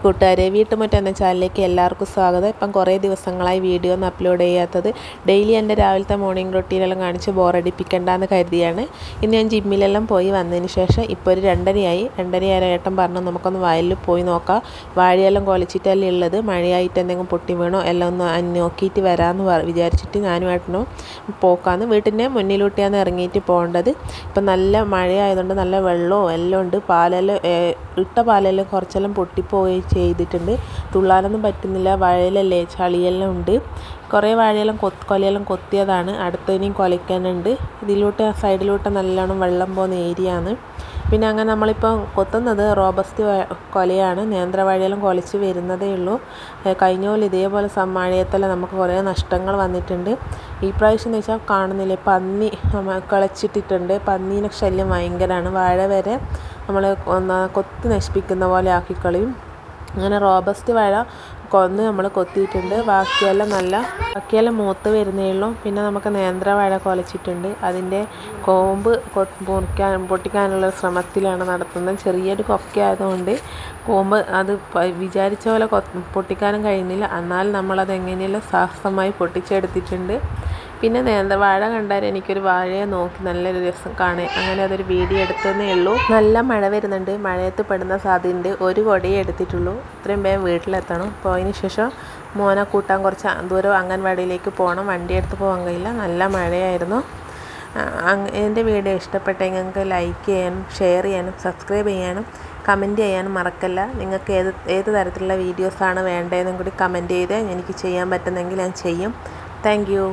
കൂട്ടുകാരെ, വീട്ടുമുറ്റം എന്ന ചാനലിലേക്ക് എല്ലാവർക്കും സ്വാഗതം. ഇപ്പം കുറേ ദിവസങ്ങളായി വീഡിയോ ഒന്നും അപ്ലോഡ് ചെയ്യാത്തത്. ഡെയിലി എൻ്റെ രാവിലത്തെ മോർണിംഗ് റൊട്ടീനെല്ലാം കാണിച്ച് ബോറടിപ്പിക്കണ്ടെന്ന് കരുതിയാണ്. ഇന്ന് ഞാൻ ജിമ്മിലെല്ലാം പോയി വന്നതിന് ശേഷം ഇപ്പോൾ ഒരു 2:30 ഏട്ടൻ പറഞ്ഞു നമുക്കൊന്ന് വയലിൽ പോയി നോക്കാം, വാഴയെല്ലാം കുലച്ചിട്ടല്ലേ ഉള്ളത്, മഴയായിട്ട് എന്തെങ്കിലും പൊട്ടി വീണോ എല്ലാം ഒന്ന് നോക്കിയിട്ട് വരാമെന്ന് വിചാരിച്ചിട്ട് ഞാനും ഏട്ടനും പോക്കാന്ന്. വീട്ടിൻ്റെ മുന്നിലൂട്ടിയാണ് ഇറങ്ങിയിട്ട് പോകേണ്ടത്. ഇപ്പം നല്ല മഴയായതുകൊണ്ട് നല്ല വെള്ളവും എല്ലാം ഉണ്ട്. പാലെല്ലാം ഇട്ട പാലെല്ലാം കുറച്ചെല്ലാം പൊട്ടിപ്പോവുകയും ചെയ്തിട്ടുണ്ട്. തുള്ളാനൊന്നും പറ്റുന്നില്ല, വയലല്ലേ, ചളിയെല്ലാം ഉണ്ട്. കുറേ വാഴയെല്ലാം കൊലയെല്ലാം കൊത്തിയതാണ്, അടുത്തതിനെയും കുലയ്ക്കാനുണ്ട്. ഇതിലൂട്ട് സൈഡിലൂട്ട് നല്ലോണം വെള്ളം പോകുന്ന ഏരിയയാണ്. പിന്നെ അങ്ങനെ നമ്മളിപ്പം കൊത്തുന്നത് റോബസ്റ്റ് കൊലയാണ്. നേന്ത്രവാഴയെല്ലാം കുലച്ച് വരുന്നതേ ഉള്ളൂ. കഴിഞ്ഞ പോലെ ഇതേപോലെ മഴയത്തെല്ലാം നമുക്ക് കുറേ നഷ്ടങ്ങൾ വന്നിട്ടുണ്ട്. ഈ പ്രാവശ്യം എന്ന് വെച്ചാൽ കാണുന്നില്ലേ, പന്നി കിളച്ചിട്ടിട്ടുണ്ട്. പന്നീനെ ശല്യം ഭയങ്കരമാണ്. വാഴ വരെ നമ്മൾ കൊത്തി നശിപ്പിക്കുന്ന പോലെ ആക്കിക്കളയും. അങ്ങനെ റോബസ്റ്റ് വാഴ നമ്മൾ കൊത്തിയിട്ടുണ്ട്. ബാക്കിയെല്ലാം മൂത്ത് വരുന്നേ ഉള്ളൂ. പിന്നെ നമുക്ക് നേന്ത്രവാഴ കുലച്ചിട്ടുണ്ട്. അതിൻ്റെ കോമ്പ് പൊട്ടിക്കാനുള്ള ശ്രമത്തിലാണ് നടത്തുന്നത്. ചെറിയൊരു കൊക്ക ആയതുകൊണ്ട് കോമ്പ് അത് വിചാരിച്ച പോലെ പൊട്ടിക്കാനും കഴിയുന്നില്ല. എന്നാൽ നമ്മളത് എങ്ങനെയെല്ലാം സാഹസമായി പൊട്ടിച്ചെടുത്തിട്ടുണ്ട്. പിന്നെ നേന്ത്രവാഴ കണ്ടാൽ എനിക്കൊരു വാഴയെ നോക്കി നല്ലൊരു രസം കാണേ, അങ്ങനെ അതൊരു വീഡിയോ എടുത്തതേ ഉള്ളൂ. നല്ല മഴ വരുന്നുണ്ട്, മഴയത്ത് പെടുന്ന സാധ്യതയുണ്ട്. ഒരു കൊടയേ എടുത്തിട്ടുള്ളൂ. ഇത്രയും വേഗം വീട്ടിലെത്തണം. പോയതിന് ശേഷം മോനെ കൂട്ടാൻ കുറച്ച് ദൂരം അംഗൻവാടിയിലേക്ക് പോകണം. വണ്ടി എടുത്ത് പോകാൻ കഴിയില്ല, നല്ല മഴയായിരുന്നു. എൻ്റെ വീഡിയോ ഇഷ്ടപ്പെട്ടെങ്കിൽ നിങ്ങൾക്ക് ലൈക്ക് ചെയ്യാനും ഷെയർ ചെയ്യാനും സബ്സ്ക്രൈബ് ചെയ്യാനും കമൻറ്റ് ചെയ്യാനും മറക്കല്ല. നിങ്ങൾക്ക് ഏത് തരത്തിലുള്ള വീഡിയോസാണ് വേണ്ടതെന്നും കൂടി കമൻറ്റ് ചെയ്ത് എനിക്ക് ചെയ്യാൻ പറ്റുന്നെങ്കിൽ ഞാൻ ചെയ്യും. Thank you.